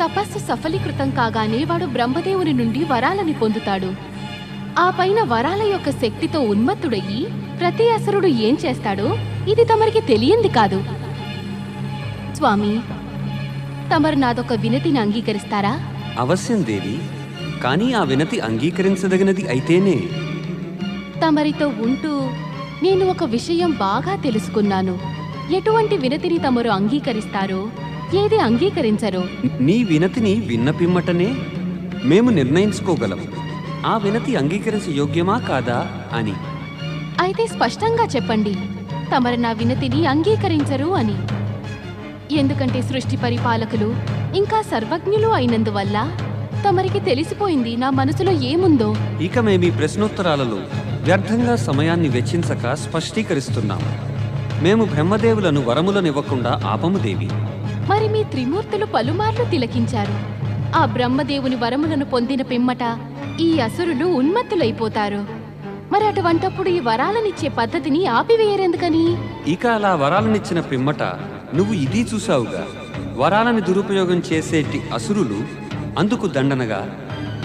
తపస్సు సఫలీకృతం కాగానే వాడు బ్రహ్మదేవుని నుండి వరాలని పొందుతాడు. ఆ పైన వరాల యొక్క శక్తితో ఉన్మత్తుడయ్యి ప్రతి అసురుడు ఏం చేస్తాడో ఇది తమరికి తెలియంది కాదు. స్వామి, తమరు నాదొక వినతిని అంగీకరిస్తారా? అవశ్యం దేవి, కానీ ఆ వినతి అంగీకరించదగినది అయితేనే. తమరితో ఉంటూ నేను ఒక విషయం బాగా తెలుసుకున్నాను. ఎటువంటి వినతిని తమరు అంగీకరిస్తారో, ఏది అంగీకరించరో నీ వినతిని విన్న పిమ్మటనే మేము నిర్ణయించుకోగలం ఆ వినతి అంగీకరించ యోగ్యమా కాదా అని. అయితే స్పష్టంగా చెప్పండి, తమరు నా వినతిని అంగీకరించరు అని. ఎందుకంటే సృష్టి పరిపాలకులు ఇంకా సర్వజ్ఞులు అయినందువల్ల తమరికి తెలిసిపోయింది నా మనసులో ఏముందో. ఇక మేము ఈ ప్రశ్నోత్తరాలలో వ్యర్థంగా సమయాన్ని వెచ్చించక స్పష్టీకరిస్తున్నాం. మేము బ్రహ్మదేవులను వరములనివ్వకుండా ఆపము దేవి. మరి మీ త్రిమూర్తులు పలుమార్లు తిలకించారు. ఆ బ్రహ్మదేవుని వరములను పొందిన పిమ్మట ఈ అసురులు ఉన్మత్తులైపోతారు. మరి అటువంటప్పుడు ఈ వరాలనిచ్చే పద్ధతిని ఆపివేయరెందుకని? ఇక అలా వరాలనిచ్చిన పిమ్మట నువ్వు ఇది చూసావుగా, వరాలని దురుపయోగం చేసేటి అసురులు అందుకు దండనగా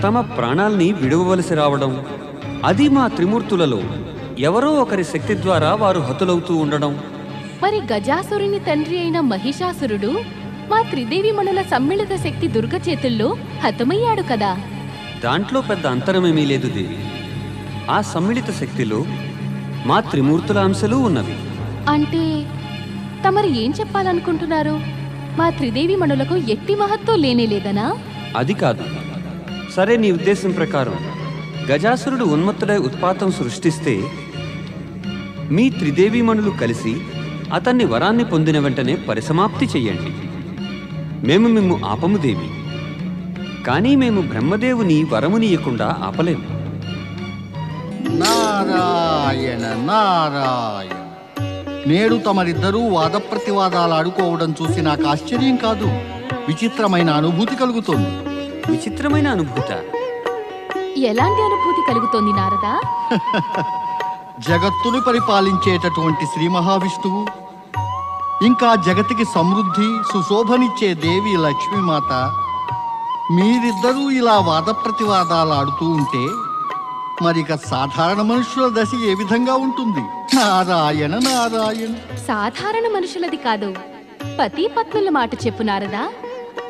తమ ప్రాణాల్ని విడవవలసి రావడం, అది మా త్రిమూర్తులలో ఎవరో ఒకరి శక్తి ద్వారా వారు హతులవుతూ ఉండడం. మరి గజాసురుని తండ్రి అయిన మహిషాసురుడు మా త్రిదేవి మణుల సమ్మిళిత శక్తి దుర్గ చేతుల్లో హతమయ్యాడు కదా. దాంట్లో పెద్ద అంతరమేమీ లేదు దేవి. ఆ సమ్మిళిత శక్తిలో మా త్రిమూర్తుల అంశాలు ఉన్నవి. అంటే తమరు ఏం చెప్పాలనుకుంటున్నారు? మా త్రిదేవి మణులకు ఎట్టి మహత్వం లేనేలేదనా? అది కాదు. సరే, నీ ఉద్దేశం ప్రకారం గజాసురుడు ఉన్మత్తుడై ఉత్పాతం సృష్టిస్తే మీ త్రిదేవీమణులు కలిసి అతన్ని వరాన్ని పొందిన వెంటనే పరిసమాప్తి చెయ్యండి. మేము మిమ్ము ఆపము దేవి. కానీ మేము బ్రహ్మదేవుని వరమునియకుండా ఆపలేము. నారాయణ నారాయణ. నేడు తమరిద్దరూ వాద ప్రతివాదాలు ఆడుకోవడం చూసి నాకు ఆశ్చర్యం కాదు, విచిత్రమైన అనుభూతి కలుగుతోంది. విచిత్రమైన అనుభూత? ఎలాంటి అనుభూతి కలుగుతోంది నారదా? జగత్తును పరిపాలించేటటువంటి శ్రీ మహావిష్ణువు, ఇంకా జగతికి సమృద్ధి సుశోభనిచ్చే దేవి లక్ష్మీమాత, మీరిద్దరూ ఇలా వాద ప్రతివాదాలు ఆడుతూ ఉంటే మరిక సాధారణ మనుషుల దశ ఏ విధంగా ఉంటుంది? నారాయణ నారాయణ. సాధారణ మనుషులది కాదు, పతి పత్నుల మాట చెప్పు నారదా.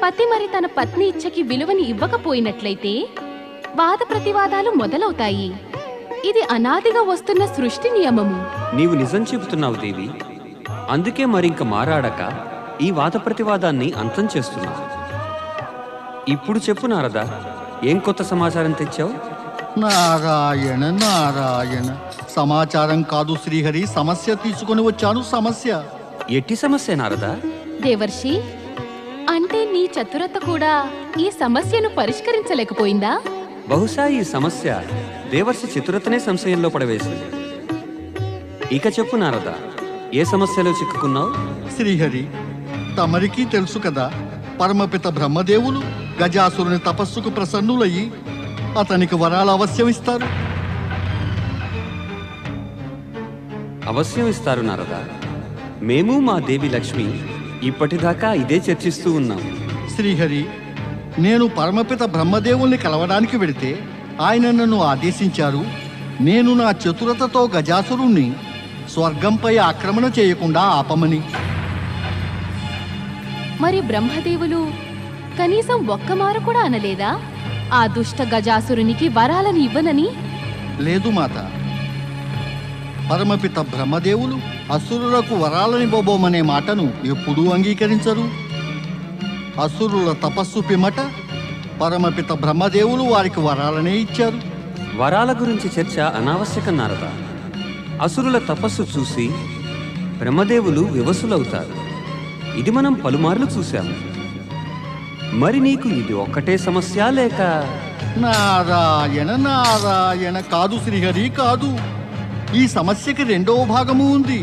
పతి మరి తన పత్ని ఇచ్చకి విలువని ఇవ్వకపోయినట్లయితే వాద ప్రతివాదాలు మొదలవుతాయి. ఇది అనాదిగా వస్తున్న సృష్టి నియమము. నీవు నిజం చెబుతున్నావు దేవి. అందుకే మరింక మారాడక ఈ వాద ప్రతివాదాన్ని అంతం చేస్తున్నావు. ఇప్పుడు చెప్పు నారదా, ఏం కొత్త సమాచారం తెచ్చావు? నారాయణ నారాయణ. సమాచారం కాదు శ్రీహరి, సమస్య తీసుకొని వచ్చాను. సమస్య. ఎట్టి సమస్య నారదా? దేవర్షి, అంటే నీ చతురత కూడా ఈ సమస్యను పరిష్కరించలేకపోయిందా? బహుశా ఈ సమస్య దేవర్షి చతురతనే సంశయంలో పడవేసింది. ఇక చెప్పు నారదా, ఏ సమస్యలో చిక్కుకున్నావు? శ్రీహరి, తమరికి తెలుసు కదా, పరమపిత బ్రహ్మదేవులు గజాసురుని తపస్సుకు ప్రసన్నులయ్యి అతనికి వరాలు అవశ్యం ఇస్తారు. అవశ్యం ఇస్తారు నారదా. మేము మా దేవి లక్ష్మి ఇప్పటిదాకా ఇదే చర్చిస్తూ ఉన్నాం. శ్రీహరి, నేను పరమపిత బ్రహ్మదేవుల్ని కలవడానికి వెళితే ఆయన నన్ను ఆదేశించారు, నేను నా చతురతతో గజాసురుణ్ణి స్వర్గంపై ఆక్రమణ చేయకుండా ఆపమని. మరి బ్రహ్మదేవులు కనీసం ఒక్కమారు కూడా అనలేదా ఆ దుష్ట గజాసురునికి వరాలని ఇవ్వనని? లేదు మాత. పరమపిత బ్రహ్మదేవులు అసురులకు వరాలనివ్వబోమనే మాటను ఎప్పుడూ అంగీకరించరు. అసురుల తపస్సు పిమ్మట పరమపిత బ్రహ్మదేవులు వారికి వరాలనే ఇచ్చారు. వరాల గురించి చర్చ అనావశ్యకం నారదా. అసురుల తపస్సు చూసి బ్రహ్మదేవులు వివసులవుతారు. ఇది మనం పలుమార్లు చూశాము. మరి నీకు ఇది ఒక్కటే సమస్య లేక? నారాయణ నారాయణ. కాదు శ్రీహరి, కాదు. ఈ సమస్యకి రెండవ భాగము ఉంది.